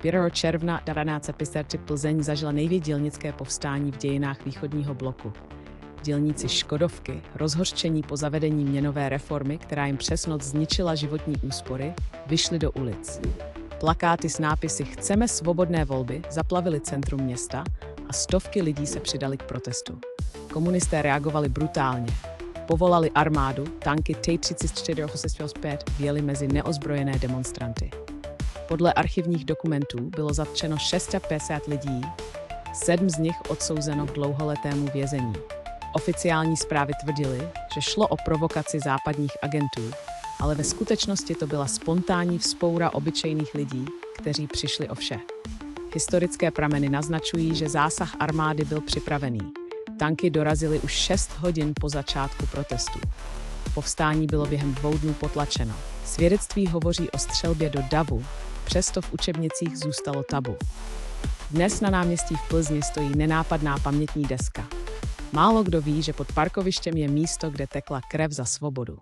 1. června 1953 Plzeň zažila největší dělnické povstání v dějinách východního bloku. Dělníci Škodovky, rozhořčení po zavedení měnové reformy, která jim přes noc zničila životní úspory, vyšli do ulic. Plakáty s nápisy Chceme svobodné volby zaplavily centrum města a stovky lidí se přidali k protestu. Komunisté reagovali brutálně. Povolali armádu, tanky T-34 vjeli mezi neozbrojené demonstranty. Podle archivních dokumentů bylo zatčeno 650 lidí, 7 z nich odsouzeno k dlouholetému vězení. Oficiální zprávy tvrdily, že šlo o provokaci západních agentů, ale ve skutečnosti to byla spontánní vzpoura obyčejných lidí, kteří přišli o vše. Historické prameny naznačují, že zásah armády byl připravený. Tanky dorazily už 6 hodin po začátku protestů. Povstání bylo během 2 dnů potlačeno. Svědectví hovoří o střelbě do davu, přesto v učebnicích zůstalo tabu. Dnes na náměstí v Plzni stojí nenápadná pamětní deska. Málo kdo ví, že pod parkovištěm je místo, kde tekla krev za svobodu.